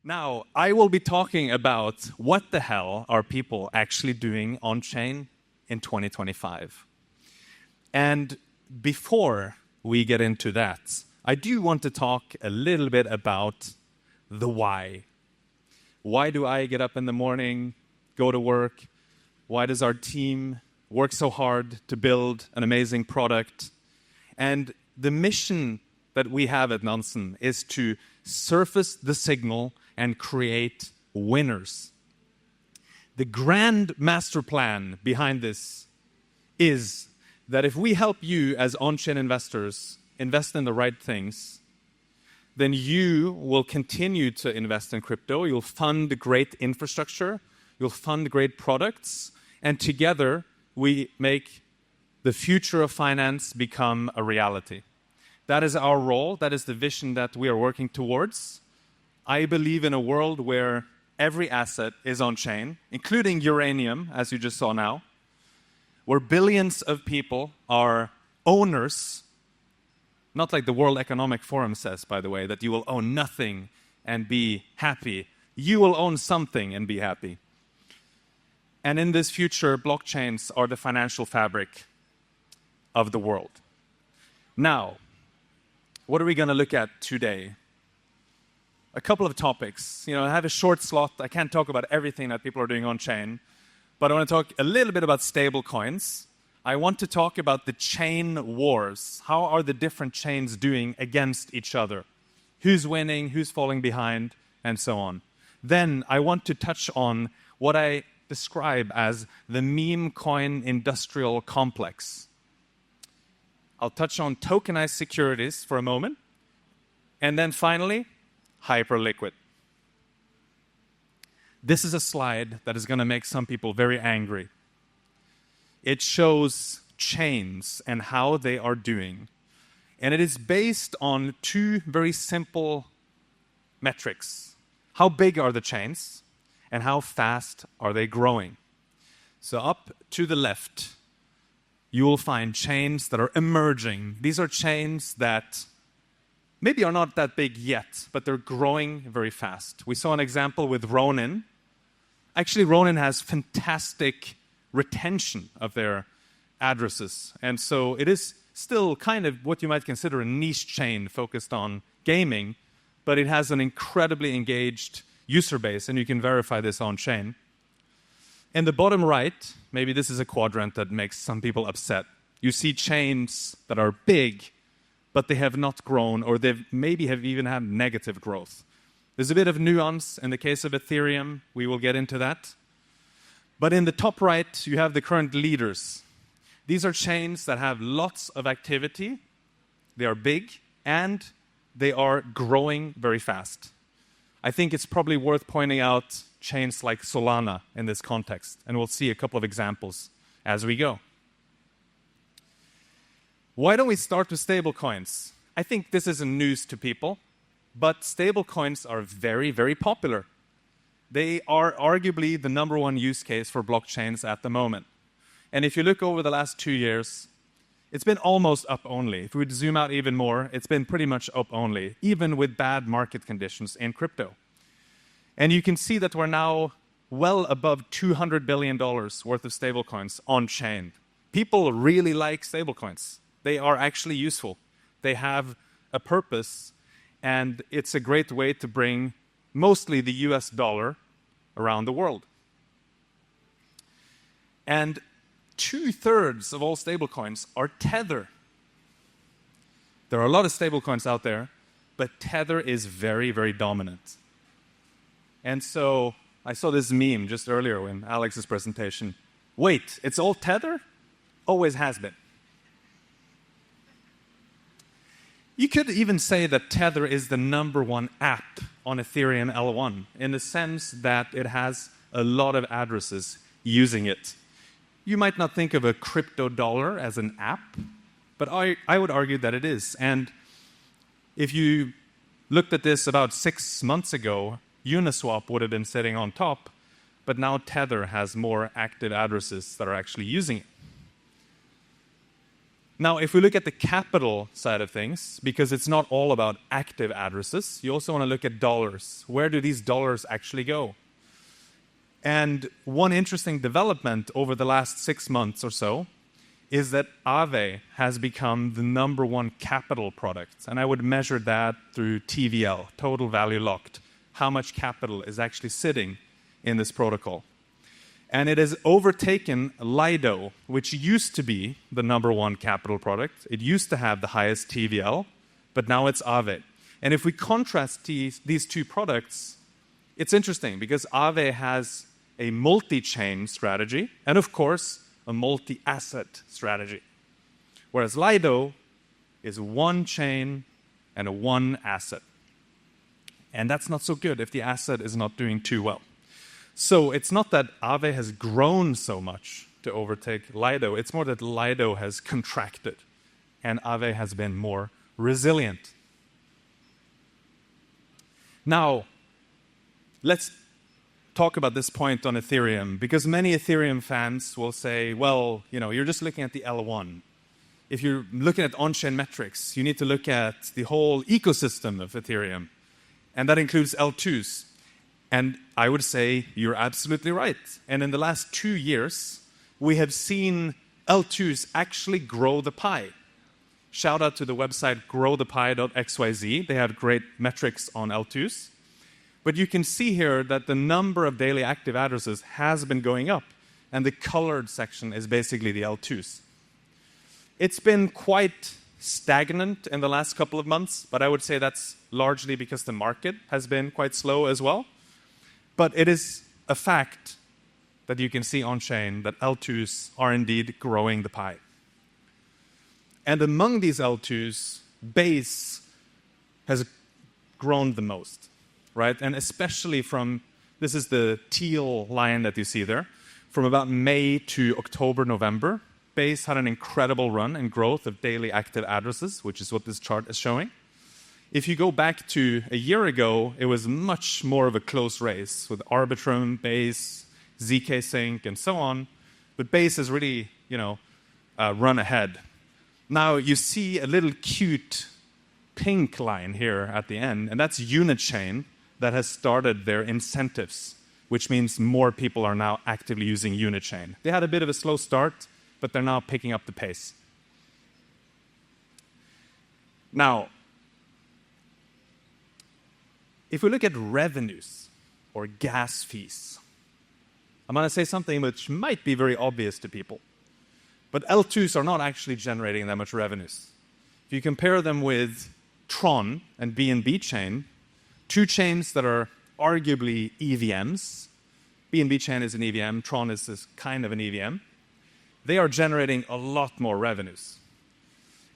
Now, I will be talking about what the hell are people actually doing on-chain in 2025. And before we get into that, I do want to talk a little bit about the why. Why do I get up in the morning, go to work? Why does our team work so hard to build an amazing product? And the mission that we have at Nansen is to surface the signal and create winners. The grand master plan behind this is that if we help you as on-chain investors invest in the right things, then you will continue to invest in crypto. You'll fund great infrastructure. You'll fund great products. And together, we make the future of finance become a reality. That is our role. That is the vision that we are working towards. I believe in a world where every asset is on-chain, including uranium, as you just saw now, where billions of people are owners, not like the World Economic Forum says, by the way, that you will own nothing and be happy. You will own something and be happy. And in this future, blockchains are the financial fabric of the world. Now, what are we going to look at today? A couple of topics. I have a short slot. I can't talk about everything that people are doing on-chain, but I want to talk a little bit about stable coins. I want to talk about the chain wars. How are the different chains doing against each other? Who's winning, who's falling behind, and so on. Then I want to touch on what I describe as the meme coin industrial complex. I'll touch on tokenized securities for a moment. And then finally, hyperliquid. This is a slide that is going to make some people very angry. It shows chains and how they are doing. And it is based on two very simple metrics. How big are the chains and how fast are they growing? So up to the left, you will find chains that are emerging. These are chains that maybe are not that big yet, but they're growing very fast. We saw an example with Ronin. Actually, Ronin has fantastic retention of their addresses. And so it is still kind of what you might consider a niche chain focused on gaming, but it has an incredibly engaged user base, and you can verify this on-chain. In the bottom right, maybe this is a quadrant that makes some people upset. You see chains that are big, but they have not grown, or they maybe have even had negative growth. There's a bit of nuance in the case of Ethereum. We will get into that. But in the top right, you have the current leaders. These are chains that have lots of activity. They are big, and they are growing very fast. I think it's probably worth pointing out chains like Solana in this context, and we'll see a couple of examples as we go. Why don't we start with stablecoins? I think this isn't news to people, but stablecoins are very, very popular. They are arguably the number one use case for blockchains at the moment. And if you look over the last 2 years, it's been almost up only. If we would zoom out even more, it's been pretty much up only, even with bad market conditions in crypto. And you can see that we're now well above $200 billion worth of stablecoins on-chain. People really like stablecoins. They are actually useful. They have a purpose, and it's a great way to bring mostly the US dollar around the world. And 2/3 of all stablecoins are Tether. There are a lot of stablecoins out there, but Tether is very, very dominant. And so I saw this meme just earlier in Alex's presentation. Wait, it's all Tether? Always has been. You could even say that Tether is the number one app on Ethereum L1 in the sense that it has a lot of addresses using it. You might not think of a crypto dollar as an app, but I would argue that it is. And if you looked at this about 6 months ago, Uniswap would have been sitting on top, but now Tether has more active addresses that are actually using it. Now, if we look at the capital side of things, because it's not all about active addresses, you also want to look at dollars. Where do these dollars actually go? And one interesting development over the last 6 months or so is that Aave has become the #1 capital product. And I would measure that through TVL, total value locked, how much capital is actually sitting in this protocol. And it has overtaken Lido, which used to be the #1 capital product. It used to have the highest TVL, but now it's Aave. And if we contrast these two products, it's interesting because Aave has a multi-chain strategy and, of course, a multi-asset strategy, whereas Lido is one chain and a one asset. And that's not so good if the asset is not doing too well. So it's not that Aave has grown so much to overtake Lido. It's more that Lido has contracted and Aave has been more resilient. Now, let's talk about this point on Ethereum, because many Ethereum fans will say, well, you're just looking at the L1. If you're looking at Onchain metrics, you need to look at the whole ecosystem of Ethereum, and that includes L2s. And I would say you're absolutely right. And in the last 2 years, we have seen L2s actually grow the pie. Shout out to the website growthepie.xyz. They have great metrics on L2s. But you can see here that the number of daily active addresses has been going up, and the colored section is basically the L2s. It's been quite stagnant in the last couple of months, but I would say that's largely because the market has been quite slow as well. But it is a fact that you can see on-chain that L2s are indeed growing the pie. And among these L2s, Base has grown the most, right? And especially this is the teal line that you see there, from about May to October, November, Base had an incredible run and growth of daily active addresses, which is what this chart is showing. If you go back to a year ago, it was much more of a close race with Arbitrum, Base, ZK Sync, and so on. But Base has really, run ahead. Now you see a little cute pink line here at the end, and that's Unichain that has started their incentives, which means more people are now actively using Unichain. They had a bit of a slow start, but they're now picking up the pace. Now, if we look at revenues or gas fees, I'm going to say something which might be very obvious to people, but L2s are not actually generating that much revenues. If you compare them with Tron and BNB chain, two chains that are arguably EVMs, BNB chain is an EVM, Tron is this kind of an EVM, they are generating a lot more revenues.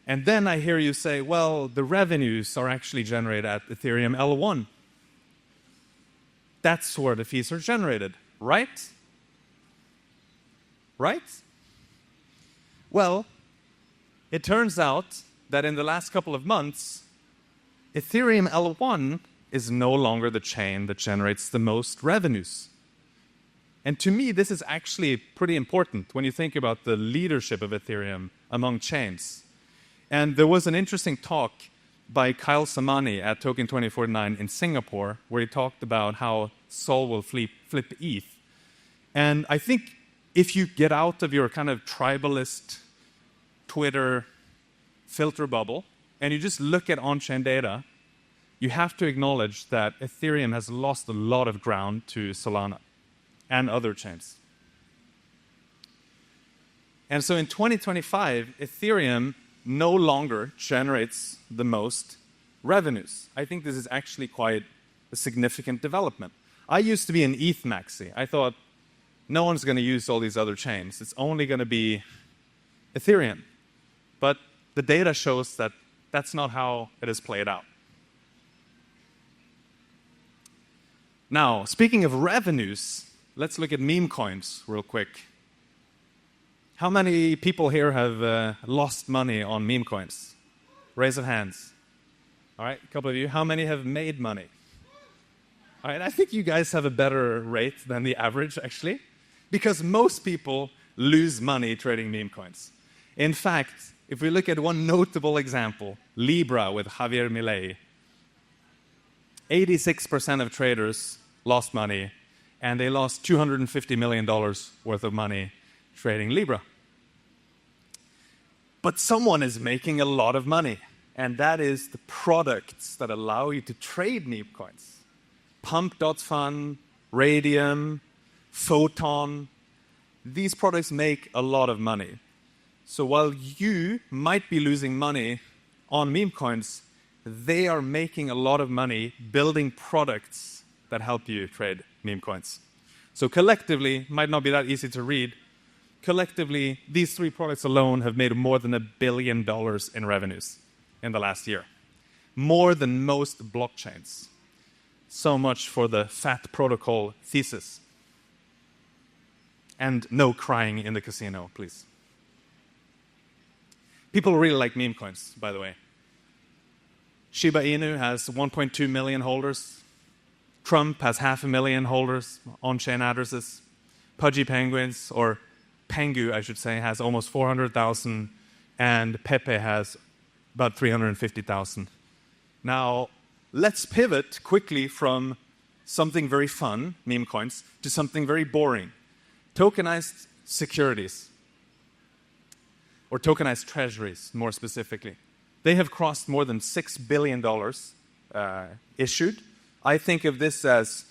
And then I hear you say, well, the revenues are actually generated at Ethereum L1. That's where the fees are generated, right? Right? Well, it turns out that in the last couple of months, Ethereum L1 is no longer the chain that generates the most revenues. And to me, this is actually pretty important when you think about the leadership of Ethereum among chains. And there was an interesting talk by Kyle Samani at TOKEN2049 in Singapore, where he talked about how Sol will flip ETH. And I think if you get out of your kind of tribalist Twitter filter bubble and you just look at on-chain data, you have to acknowledge that Ethereum has lost a lot of ground to Solana and other chains. And so in 2025, Ethereum no longer generates the most revenues. I think this is actually quite a significant development. I used to be an ETH maxi. I thought no one's going to use all these other chains. It's only going to be Ethereum. But the data shows that that's not how it has played out. Now, speaking of revenues, let's look at meme coins real quick. How many people here have lost money on meme coins? Raise of hands. All right, a couple of you. How many have made money? All right, I think you guys have a better rate than the average, actually, because most people lose money trading meme coins. In fact, if we look at one notable example, Libra with Javier Milei, 86% of traders lost money, and they lost $250 million worth of money trading Libra. But someone is making a lot of money, and that is the products that allow you to trade meme coins. Pump.fun, Radium, Photon, these products make a lot of money. So while you might be losing money on meme coins, they are making a lot of money building products that help you trade meme coins. So collectively, might not be that easy to read, collectively, these three products alone have made more than $1 billion in revenues in the last year. More than most blockchains. So much for the fat protocol thesis. And no crying in the casino, please. People really like meme coins, by the way. Shiba Inu has 1.2 million holders. Trump has 500,000 holders, on-chain addresses. Pudgy Penguins, or Pengu, I should say, has almost 400,000, and Pepe has about 350,000. Now, let's pivot quickly from something very fun, meme coins, to something very boring. Tokenized securities, or tokenized treasuries, more specifically. They have crossed more than $6 billion issued. I think of this as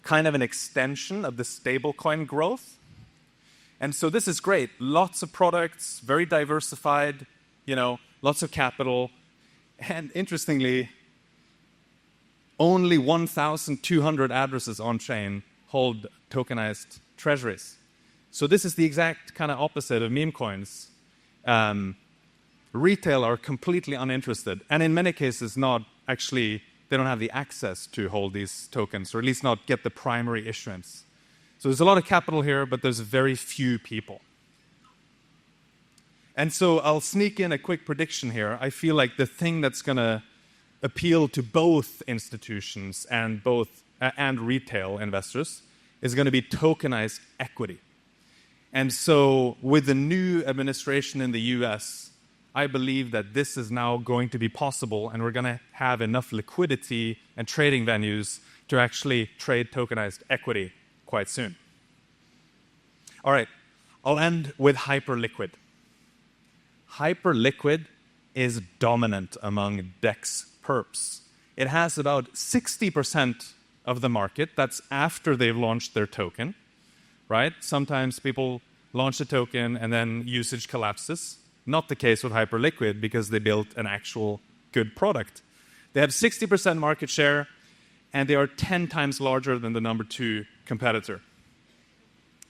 kind of an extension of the stablecoin growth. And so this is great. Lots of products, very diversified, lots of capital. And interestingly, only 1,200 addresses on-chain hold tokenized treasuries. So this is the exact kind of opposite of meme coins. Retail are completely uninterested, and in many cases they don't have the access to hold these tokens, or at least not get the primary issuance. So there's a lot of capital here, but there's very few people. And so I'll sneak in a quick prediction here. I feel like the thing that's going to appeal to both institutions and retail investors is going to be tokenized equity. And so with the new administration in the US, I believe that this is now going to be possible, and we're going to have enough liquidity and trading venues to actually trade tokenized equity quite soon. All right, I'll end with Hyperliquid. Hyperliquid is dominant among DEX perps. It has about 60% of the market. That's after they've launched their token, right? Sometimes people launch a token and then usage collapses. Not the case with Hyperliquid, because they built an actual good product. They have 60% market share, and they are 10 times larger than the number 2 competitor.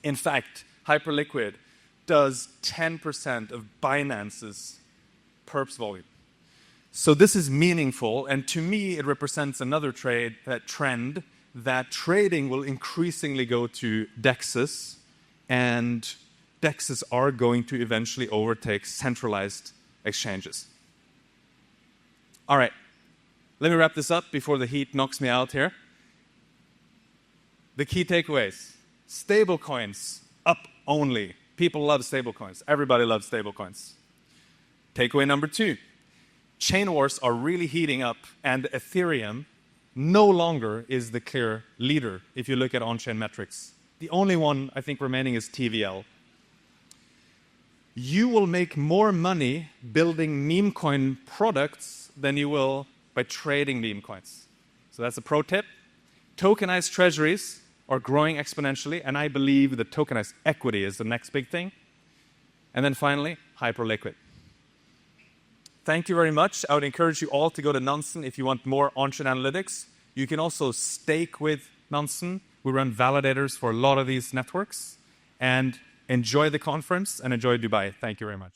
In fact, Hyperliquid does 10% of Binance's perps volume. So this is meaningful, and to me, it represents another trend that trading will increasingly go to DEXs, and DEXs are going to eventually overtake centralized exchanges. All right, let me wrap this up before the heat knocks me out here. The key takeaways. Stablecoins, up only. People love stablecoins. Everybody loves stablecoins. Takeaway number 2. Chain wars are really heating up, and Ethereum no longer is the clear leader if you look at on-chain metrics. The only one I think remaining is TVL. You will make more money building meme coin products than you will by trading meme coins. So that's a pro tip. Tokenized treasuries are growing exponentially, and I believe that tokenized equity is the next big thing. And then finally, Hyperliquid. Thank you very much. I would encourage you all to go to Nansen if you want more on-chain analytics. You can also stake with Nansen. We run validators for a lot of these networks. And enjoy the conference and enjoy Dubai. Thank you very much.